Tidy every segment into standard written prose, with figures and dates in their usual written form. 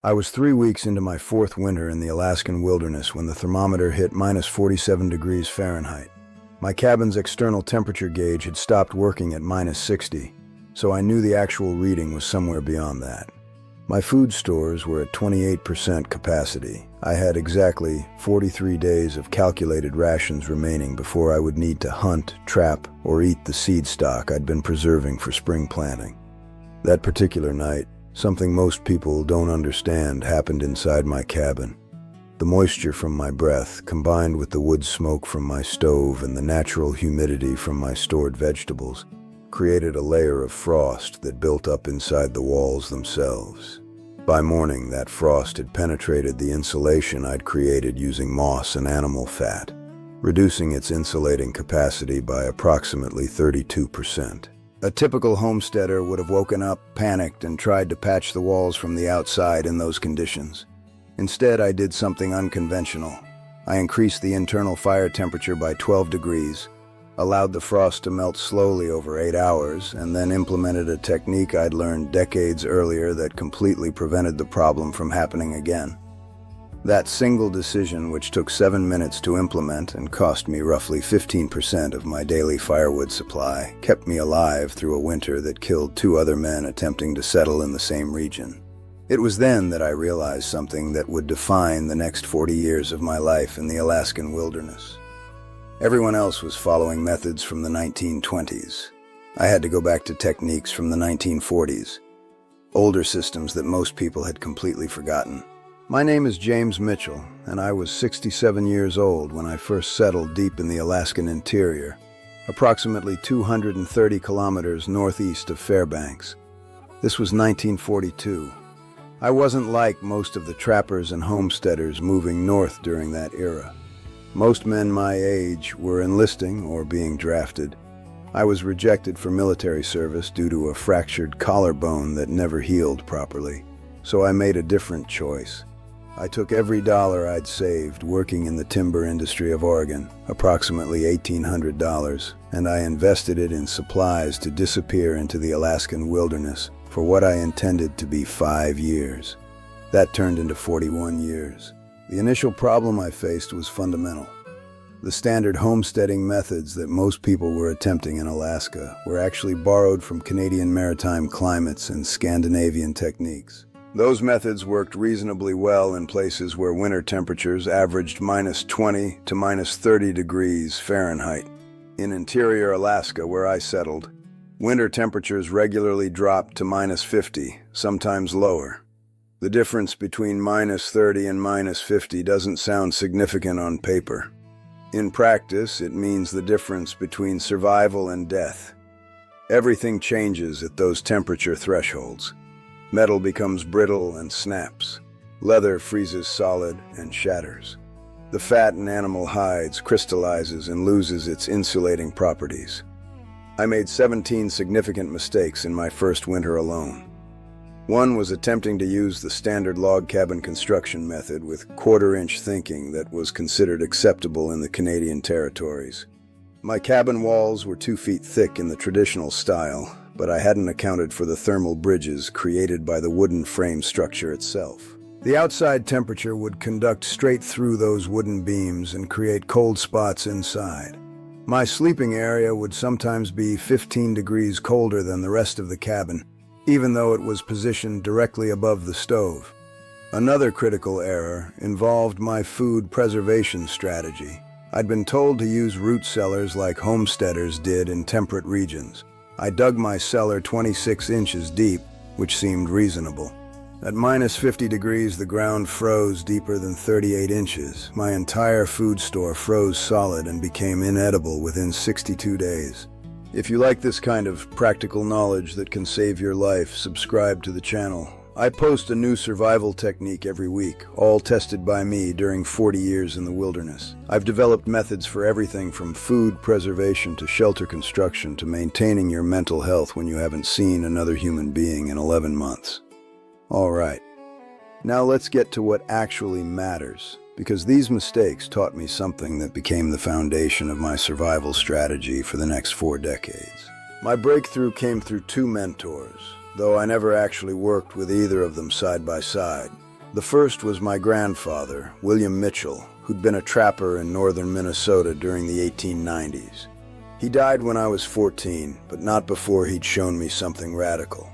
I was 3 weeks into my fourth winter in the Alaskan wilderness when the thermometer hit minus 47 degrees Fahrenheit. My cabin's external temperature gauge had stopped working at minus 60, so I knew the actual reading was somewhere beyond that. My food stores were at 28% capacity. I had exactly 43 days of calculated rations remaining before I would need to hunt, trap, or eat the seed stock I'd been preserving for spring planting. That particular night, something most people don't understand happened inside my cabin. The moisture from my breath, combined with the wood smoke from my stove and the natural humidity from my stored vegetables, created a layer of frost that built up inside the walls themselves. By morning, that frost had penetrated the insulation I'd created using moss and animal fat, reducing its insulating capacity by approximately 32%. A typical homesteader would have woken up, panicked, and tried to patch the walls from the outside in those conditions. Instead, I did something unconventional. I increased the internal fire temperature by 12 degrees, allowed the frost to melt slowly over 8 hours, and then implemented a technique I'd learned decades earlier that completely prevented the problem from happening again. That single decision, which took 7 minutes to implement and cost me roughly 15% of my daily firewood supply, kept me alive through a winter that killed 2 other men attempting to settle in the same region. It was then that I realized something that would define the next 40 years of my life in the Alaskan wilderness. Everyone else was following methods from the 1920s. I had to go back to techniques from the 1940s, older systems that most people had completely forgotten. My name is James Mitchell, and I was 67 years old when I first settled deep in the Alaskan interior, approximately 230 kilometers northeast of Fairbanks. This was 1942. I wasn't like most of the trappers and homesteaders moving north during that era. Most men my age were enlisting or being drafted. I was rejected for military service due to a fractured collarbone that never healed properly, so I made a different choice. I took every dollar I'd saved working in the timber industry of Oregon, approximately $1,800, and I invested it in supplies to disappear into the Alaskan wilderness for what I intended to be 5 years. That turned into 41 years. The initial problem I faced was fundamental. The standard homesteading methods that most people were attempting in Alaska were actually borrowed from Canadian maritime climates and Scandinavian techniques. Those methods worked reasonably well in places where winter temperatures averaged minus 20 to minus 30 degrees Fahrenheit. In interior Alaska, where I settled, winter temperatures regularly dropped to minus 50, sometimes lower. The difference between minus 30 and minus 50 doesn't sound significant on paper. In practice, it means the difference between survival and death. Everything changes at those temperature thresholds. Metal becomes brittle and snaps. Leather freezes solid and shatters. The fat in animal hides crystallizes and loses its insulating properties. I made 17 significant mistakes in my first winter alone. One was attempting to use the standard log cabin construction method with quarter-inch thinking that was considered acceptable in the Canadian territories. My cabin walls were 2 feet thick in the traditional style, but I hadn't accounted for the thermal bridges created by the wooden frame structure itself. The outside temperature would conduct straight through those wooden beams and create cold spots inside. My sleeping area would sometimes be 15 degrees colder than the rest of the cabin, even though it was positioned directly above the stove. Another critical error involved my food preservation strategy. I'd been told to use root cellars like homesteaders did in temperate regions. I dug my cellar 26 inches deep, which seemed reasonable. At minus 50 degrees, the ground froze deeper than 38 inches. My entire food store froze solid and became inedible within 62 days. If you like this kind of practical knowledge that can save your life, subscribe to the channel. I post a new survival technique every week, all tested by me during 40 years in the wilderness. I've developed methods for everything from food preservation to shelter construction to maintaining your mental health when you haven't seen another human being in 11 months. All right, now let's get to what actually matters, because these mistakes taught me something that became the foundation of my survival strategy for the next 4 decades. My breakthrough came through 2 mentors, though I never actually worked with either of them side by side. The first was my grandfather, William Mitchell, who'd been a trapper in northern Minnesota during the 1890s. He died when I was 14, but not before he'd shown me something radical.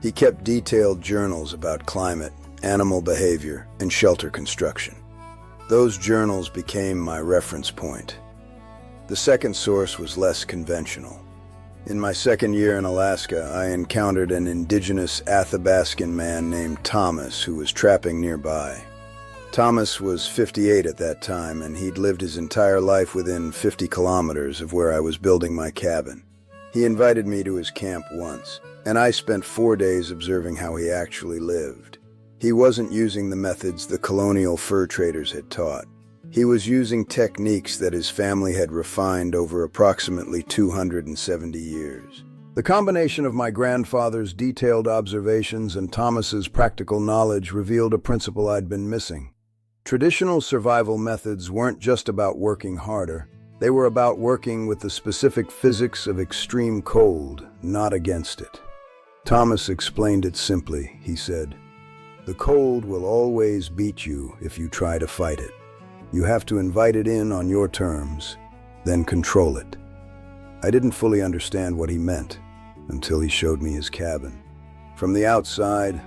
He kept detailed journals about climate, animal behavior, and shelter construction. Those journals became my reference point. The second source was less conventional. In my second year in Alaska, I encountered an indigenous Athabaskan man named Thomas who was trapping nearby. Thomas was 58 at that time, and he'd lived his entire life within 50 kilometers of where I was building my cabin. He invited me to his camp once, and I spent 4 days observing how he actually lived. He wasn't using the methods the colonial fur traders had taught. He was using techniques that his family had refined over approximately 270 years. The combination of my grandfather's detailed observations and Thomas's practical knowledge revealed a principle I'd been missing. Traditional survival methods weren't just about working harder. They were about working with the specific physics of extreme cold, not against it. Thomas explained it simply. He said, "The cold will always beat you if you try to fight it. You have to invite it in on your terms, then control it." I didn't fully understand what he meant until he showed me his cabin. From the outside,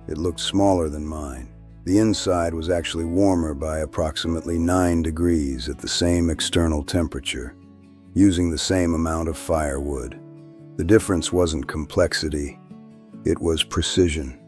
it looked smaller than mine. The inside was actually warmer by approximately 9 degrees at the same external temperature, using the same amount of firewood. The difference wasn't complexity, it was precision.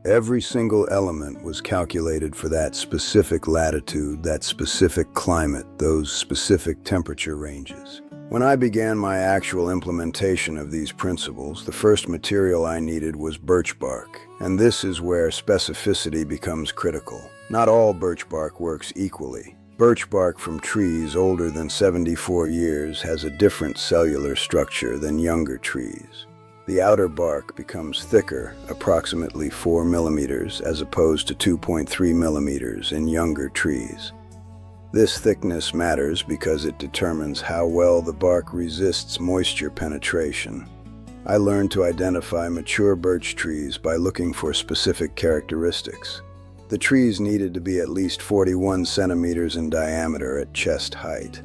Every single element was calculated for that specific latitude, that specific climate, those specific temperature ranges. When I began my actual implementation of these principles, the first material I needed was birch bark, and this is where specificity becomes critical. Not all birch bark works equally. Birch bark from trees older than 74 years has a different cellular structure than younger trees. The outer bark becomes thicker, approximately 4 millimeters, as opposed to 2.3 millimeters in younger trees. This thickness matters because it determines how well the bark resists moisture penetration. I learned to identify mature birch trees by looking for specific characteristics. The trees needed to be at least 41 centimeters in diameter at chest height.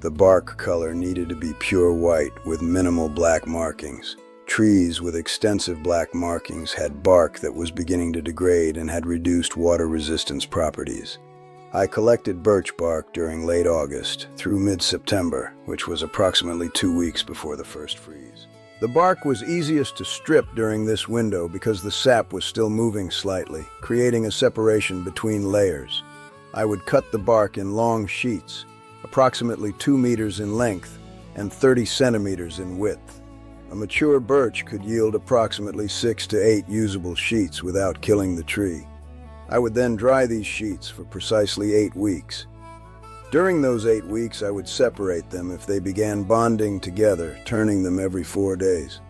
The bark color needed to be pure white with minimal black markings. Trees with extensive black markings had bark that was beginning to degrade and had reduced water resistance properties. I collected birch bark during late August through mid-September, which was approximately 2 weeks before the first freeze. The bark was easiest to strip during this window because the sap was still moving slightly, creating a separation between layers. I would cut the bark in long sheets, approximately 2 meters in length and 30 centimeters in width. A mature birch could yield approximately 6 to 8 usable sheets without killing the tree. I would then dry these sheets for precisely 8 weeks. During those 8 weeks, I would separate them if they began bonding together, turning them every 4 days.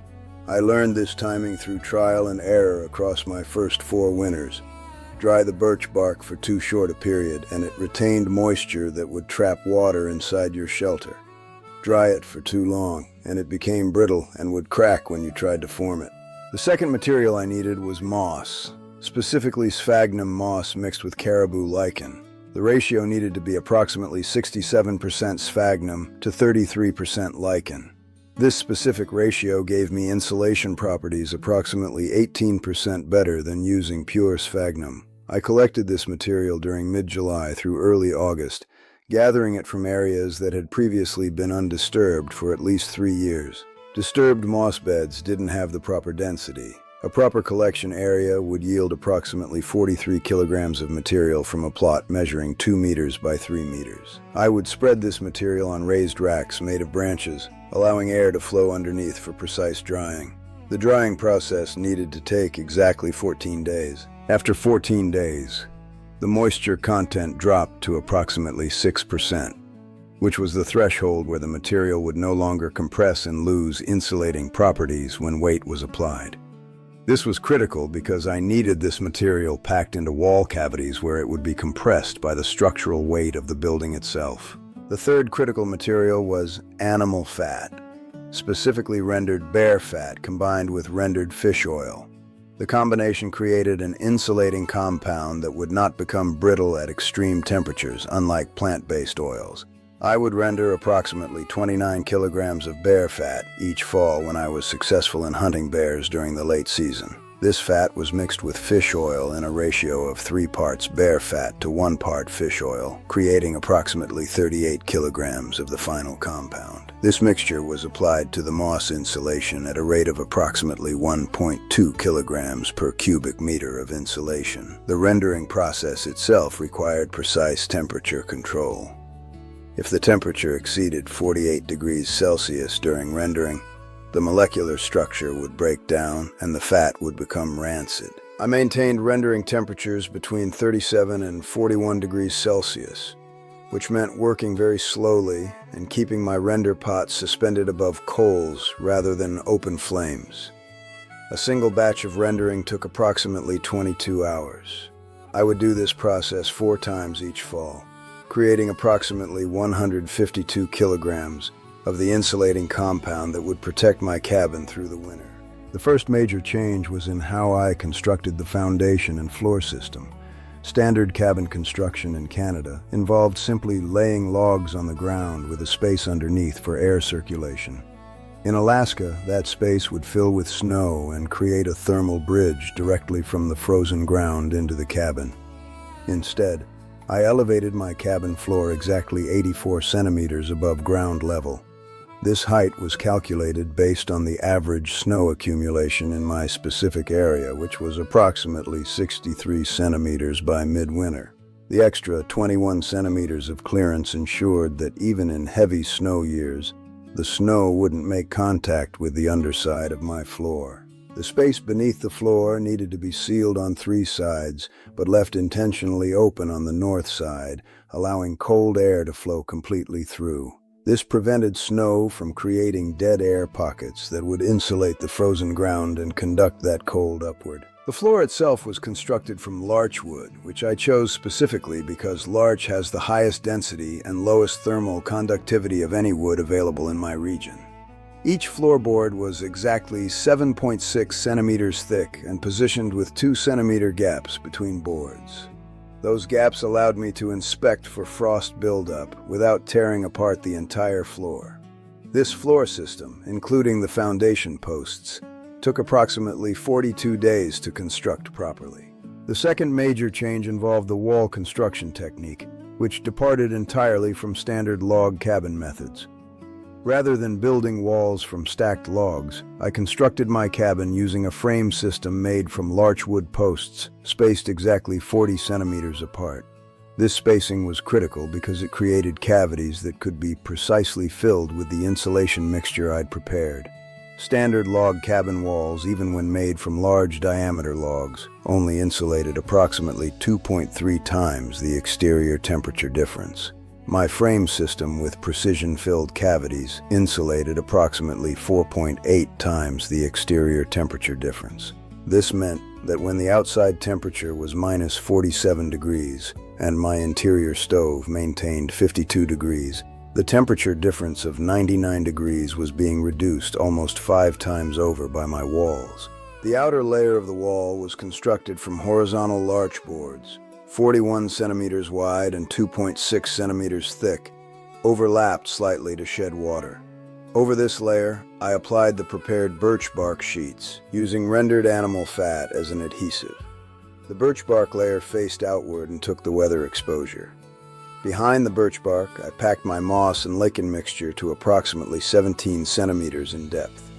I learned this timing through trial and error across my first 4 winters. Dry the birch bark for too short a period, and it retained moisture that would trap water inside your shelter. Dry it for too long, and it became brittle and would crack when you tried to form it. The second material I needed was moss. Specifically sphagnum moss mixed with caribou lichen. The ratio needed to be approximately 67% sphagnum to 33% lichen. This specific ratio gave me insulation properties approximately 18% better than using pure sphagnum. I collected this material during mid-July through early August, gathering it from areas that had previously been undisturbed for at least 3 years. Disturbed moss beds didn't have the proper density. A proper collection area would yield approximately 43 kilograms of material from a plot measuring 2 meters by 3 meters. I would spread this material on raised racks made of branches, allowing air to flow underneath for precise drying. The drying process needed to take exactly 14 days. After 14 days, the moisture content dropped to approximately 6%, which was the threshold where the material would no longer compress and lose insulating properties when weight was applied. This was critical because I needed this material packed into wall cavities where it would be compressed by the structural weight of the building itself. The third critical material was animal fat, specifically rendered bear fat combined with rendered fish oil. The combination created an insulating compound that would not become brittle at extreme temperatures, unlike plant-based oils. I would render approximately 29 kilograms of bear fat each fall when I was successful in hunting bears during the late season. This fat was mixed with fish oil in a ratio of 3 parts bear fat to 1 part fish oil, creating approximately 38 kilograms of the final compound. This mixture was applied to the moss insulation at a rate of approximately 1.2 kilograms per cubic meter of insulation. The rendering process itself required precise temperature control. If the temperature exceeded 48 degrees Celsius during rendering, the molecular structure would break down and the fat would become rancid. I maintained rendering temperatures between 37 and 41 degrees Celsius, which meant working very slowly and keeping my render pot suspended above coals rather than open flames. A single batch of rendering took approximately 22 hours. I would do this process 4 times each fall, creating approximately 152 kilograms of the insulating compound that would protect my cabin through the winter. The first major change was in how I constructed the foundation and floor system. Standard cabin construction in Canada involved simply laying logs on the ground with a space underneath for air circulation. In Alaska, that space would fill with snow and create a thermal bridge directly from the frozen ground into the cabin. Instead, I elevated my cabin floor exactly 84 centimeters above ground level. This height was calculated based on the average snow accumulation in my specific area, which was approximately 63 centimeters by midwinter. The extra 21 centimeters of clearance ensured that even in heavy snow years, the snow wouldn't make contact with the underside of my floor. The space beneath the floor needed to be sealed on 3 sides, but left intentionally open on the north side, allowing cold air to flow completely through. This prevented snow from creating dead air pockets that would insulate the frozen ground and conduct that cold upward. The floor itself was constructed from larch wood, which I chose specifically because larch has the highest density and lowest thermal conductivity of any wood available in my region. Each floorboard was exactly 7.6 centimeters thick and positioned with 2 centimeter gaps between boards. Those gaps allowed me to inspect for frost buildup without tearing apart the entire floor. This floor system, including the foundation posts, took approximately 42 days to construct properly. The second major change involved the wall construction technique, which departed entirely from standard log cabin methods. Rather than building walls from stacked logs, I constructed my cabin using a frame system made from larch wood posts, spaced exactly 40 centimeters apart. This spacing was critical because it created cavities that could be precisely filled with the insulation mixture I'd prepared. Standard log cabin walls, even when made from large diameter logs, only insulated approximately 2.3 times the exterior temperature difference. My frame system with precision-filled cavities insulated approximately 4.8 times the exterior temperature difference. This meant that when the outside temperature was minus 47 degrees and my interior stove maintained 52 degrees, the temperature difference of 99 degrees was being reduced almost 5 times over by my walls. The outer layer of the wall was constructed from horizontal larch boards, 41 centimeters wide and 2.6 centimeters thick, overlapped slightly to shed water. Over this layer, I applied the prepared birch bark sheets, using rendered animal fat as an adhesive. The birch bark layer faced outward and took the weather exposure. Behind the birch bark, I packed my moss and lichen mixture to approximately 17 centimeters in depth.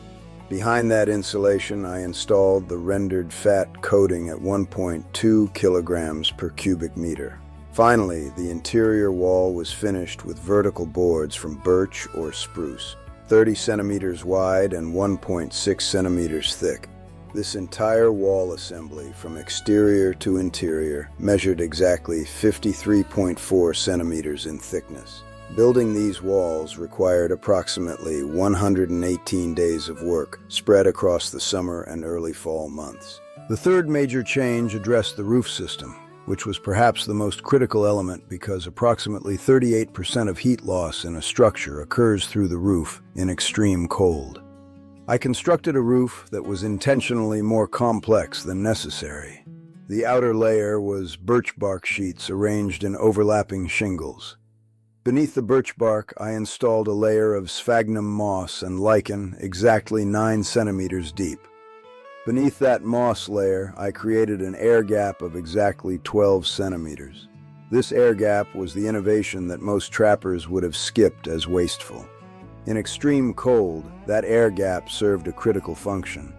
Behind that insulation, I installed the rendered fat coating at 1.2 kilograms per cubic meter. Finally, the interior wall was finished with vertical boards from birch or spruce, 30 centimeters wide and 1.6 centimeters thick. This entire wall assembly, from exterior to interior, measured exactly 53.4 centimeters in thickness. Building these walls required approximately 118 days of work, spread across the summer and early fall months. The third major change addressed the roof system, which was perhaps the most critical element because approximately 38% of heat loss in a structure occurs through the roof in extreme cold. I constructed a roof that was intentionally more complex than necessary. The outer layer was birch bark sheets arranged in overlapping shingles. Beneath the birch bark, I installed a layer of sphagnum moss and lichen exactly 9 centimeters deep. Beneath that moss layer, I created an air gap of exactly 12 centimeters. This air gap was the innovation that most trappers would have skipped as wasteful. In extreme cold, that air gap served a critical function.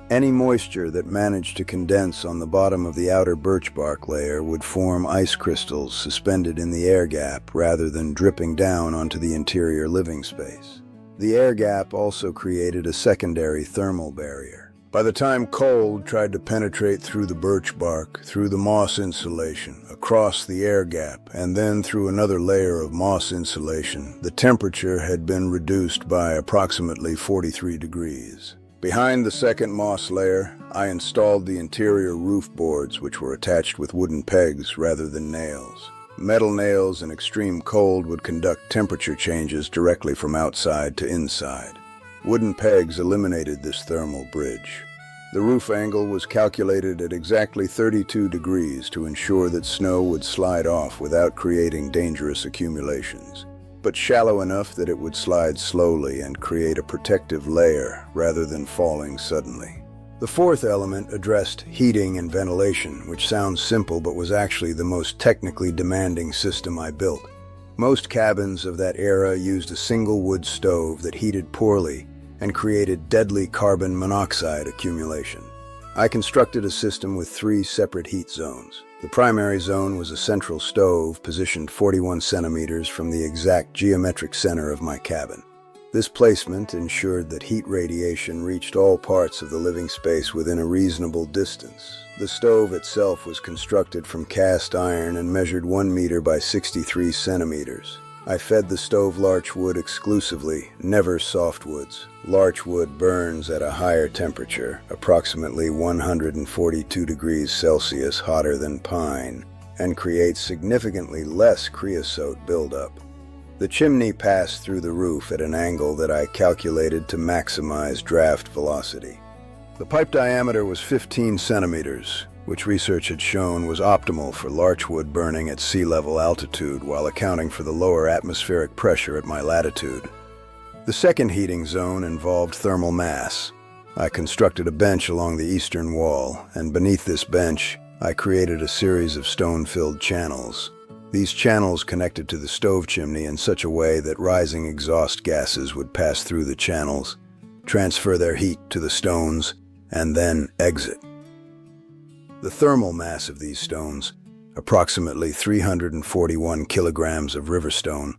Any moisture that managed to condense on the bottom of the outer birch bark layer would form ice crystals suspended in the air gap rather than dripping down onto the interior living space. The air gap also created a secondary thermal barrier. By the time cold tried to penetrate through the birch bark, through the moss insulation, across the air gap, and then through another layer of moss insulation, the temperature had been reduced by approximately 43 degrees. Behind the second moss layer, I installed the interior roof boards, which were attached with wooden pegs rather than nails. Metal nails in extreme cold would conduct temperature changes directly from outside to inside. Wooden pegs eliminated this thermal bridge. The roof angle was calculated at exactly 32 degrees to ensure that snow would slide off without creating dangerous accumulations, but shallow enough that it would slide slowly and create a protective layer rather than falling suddenly. The fourth element addressed heating and ventilation, which sounds simple but was actually the most technically demanding system I built. Most cabins of that era used a single wood stove that heated poorly and created deadly carbon monoxide accumulation. I constructed a system with 3 separate heat zones. The primary zone was a central stove positioned 41 centimeters from the exact geometric center of my cabin. This placement ensured that heat radiation reached all parts of the living space within a reasonable distance. The stove itself was constructed from cast iron and measured 1 meter by 63 centimeters. I fed the stove larch wood exclusively, never softwoods. Larch wood burns at a higher temperature, approximately 142 degrees Celsius hotter than pine, and creates significantly less creosote buildup. The chimney passed through the roof at an angle that I calculated to maximize draft velocity. The pipe diameter was 15 centimeters, which research had shown was optimal for larchwood burning at sea level altitude while accounting for the lower atmospheric pressure at my latitude. The second heating zone involved thermal mass. I constructed a bench along the eastern wall, and beneath this bench, I created a series of stone-filled channels. These channels connected to the stove chimney in such a way that rising exhaust gases would pass through the channels, transfer their heat to the stones, and then exit. The thermal mass of these stones, approximately 341 kilograms of riverstone,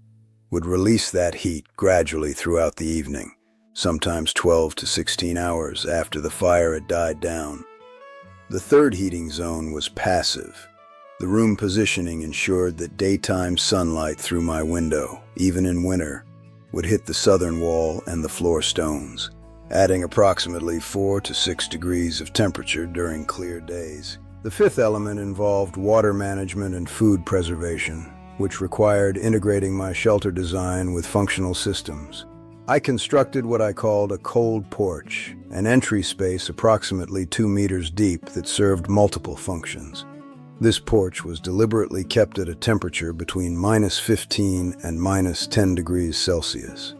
would release that heat gradually throughout the evening, sometimes 12 to 16 hours after the fire had died down. The third heating zone was passive. The room positioning ensured that daytime sunlight through my window, even in winter, would hit the southern wall and the floor stones, adding approximately 4 to 6 degrees of temperature during clear days. The fifth element involved water management and food preservation, which required integrating my shelter design with functional systems. I constructed what I called a cold porch, an entry space approximately 2 meters deep that served multiple functions. This porch was deliberately kept at a temperature between -15 and -10 degrees Celsius.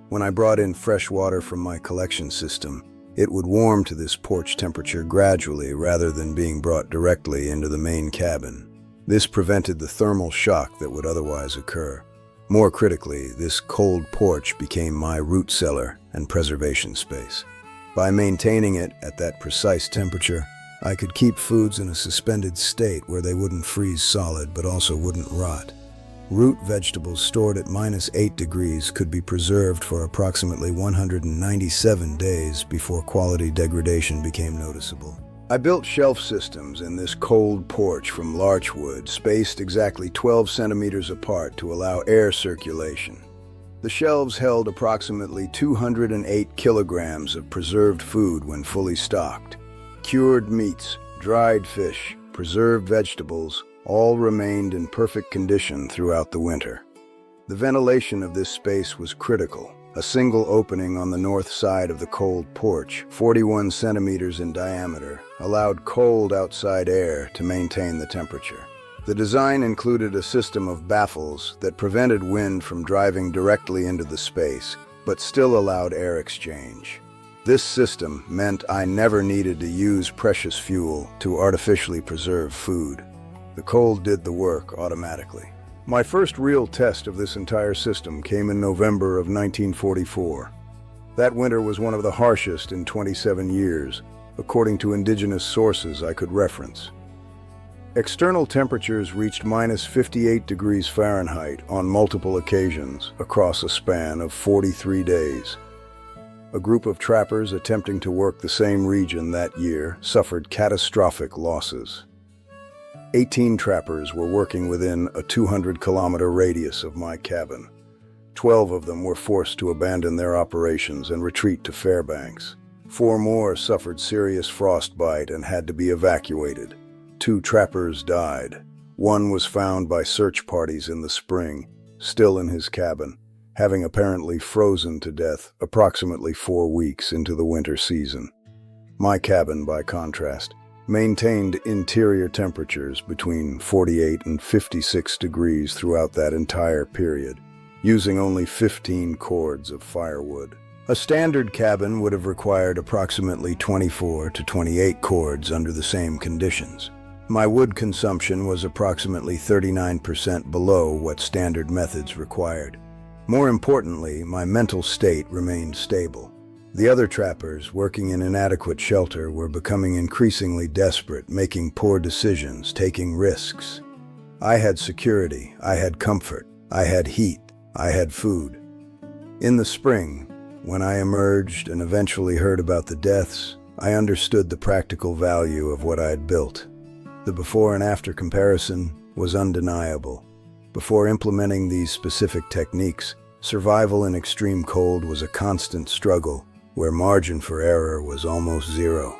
When I brought in fresh water from my collection system, it would warm to this porch temperature gradually rather than being brought directly into the main cabin. This prevented the thermal shock that would otherwise occur. More critically, this cold porch became my root cellar and preservation space. By maintaining it at that precise temperature, I could keep foods in a suspended state where they wouldn't freeze solid but also wouldn't rot. Root vegetables stored at -8 degrees could be preserved for approximately 197 days before quality degradation became noticeable. I built shelf systems in this cold porch from larch wood, spaced exactly 12 centimeters apart to allow air circulation. The shelves held approximately 208 kilograms of preserved food when fully stocked. Cured meats, dried fish, preserved vegetables, all remained in perfect condition throughout the winter. The ventilation of this space was critical. A single opening on the north side of the cold porch, 41 centimeters in diameter, allowed cold outside air to maintain the temperature. The design included a system of baffles that prevented wind from driving directly into the space, but still allowed air exchange. This system meant I never needed to use precious fuel to artificially preserve food. The cold did the work automatically. My first real test of this entire system came in November of 1944. That winter was one of the harshest in 27 years, according to indigenous sources I could reference. External temperatures reached minus 58 degrees Fahrenheit on multiple occasions across a span of 43 days. A group of trappers attempting to work the same region that year suffered catastrophic losses. 18 trappers were working within a 200-kilometer radius of my cabin. 12 of them were forced to abandon their operations and retreat to Fairbanks. 4 more suffered serious frostbite and had to be evacuated. 2 trappers died. 1 was found by search parties in the spring, still in his cabin, having apparently frozen to death approximately 4 weeks into the winter season. My cabin, by contrast, maintained interior temperatures between 48 and 56 degrees throughout that entire period, using only 15 cords of firewood. A standard cabin would have required approximately 24 to 28 cords under the same conditions. My wood consumption was approximately 39% below what standard methods required. More importantly, my mental state remained stable. The other trappers, working in inadequate shelter, were becoming increasingly desperate, making poor decisions, taking risks. I had security, I had comfort, I had heat, I had food. In the spring, when I emerged and eventually heard about the deaths, I understood the practical value of what I had built. The before and after comparison was undeniable. Before implementing these specific techniques, survival in extreme cold was a constant struggle, where margin for error was almost zero.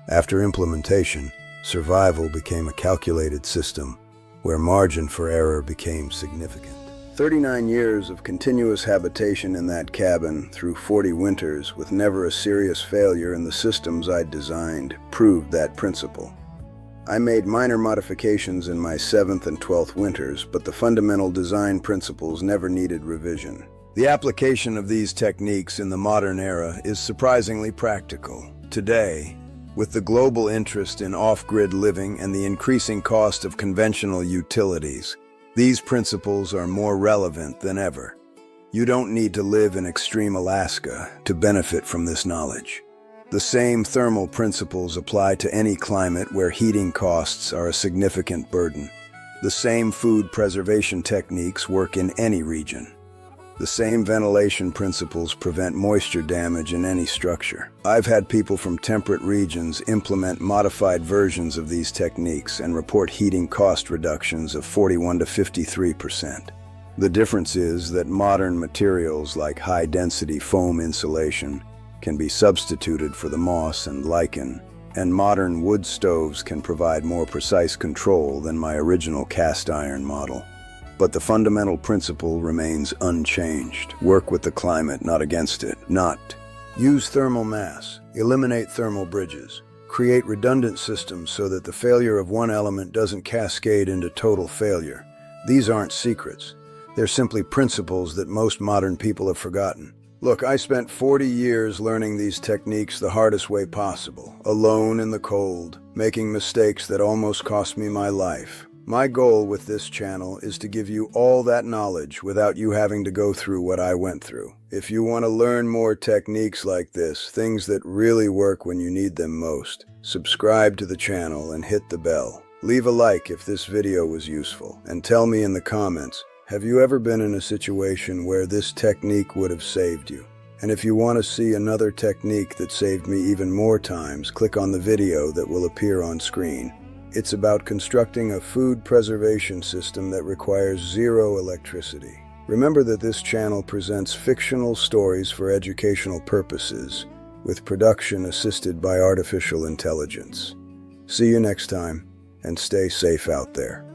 After implementation, survival became a calculated system, where margin for error became significant. 39 years of continuous habitation in that cabin through 40 winters with never a serious failure in the systems I'd designed proved that principle. I made minor modifications in my 7th and 12th winters, but the fundamental design principles never needed revision. The application of these techniques in the modern era is surprisingly practical. Today, with the global interest in off-grid living and the increasing cost of conventional utilities, these principles are more relevant than ever. You don't need to live in extreme Alaska to benefit from this knowledge. The same thermal principles apply to any climate where heating costs are a significant burden. The same food preservation techniques work in any region. The same ventilation principles prevent moisture damage in any structure. I've had people from temperate regions implement modified versions of these techniques and report heating cost reductions of 41 to 53%. The difference is that modern materials like high-density foam insulation can be substituted for the moss and lichen, and modern wood stoves can provide more precise control than my original cast iron model. But the fundamental principle remains unchanged. Work with the climate, not against it. Use thermal mass, eliminate thermal bridges, create redundant systems so that the failure of one element doesn't cascade into total failure. These aren't secrets. They're simply principles that most modern people have forgotten. Look, I spent 40 years learning these techniques the hardest way possible, alone in the cold, making mistakes that almost cost me my life. My goal with this channel is to give you all that knowledge without you having to go through what I went through. If you want to learn more techniques like this, things that really work when you need them most, subscribe to the channel and hit the bell. Leave a like if this video was useful, and tell me in the comments, have you ever been in a situation where this technique would have saved you? And if you want to see another technique that saved me even more times, click on the video that will appear on screen. It's about constructing a food preservation system that requires zero electricity. Remember that this channel presents fictional stories for educational purposes, with production assisted by artificial intelligence. See you next time, and stay safe out there.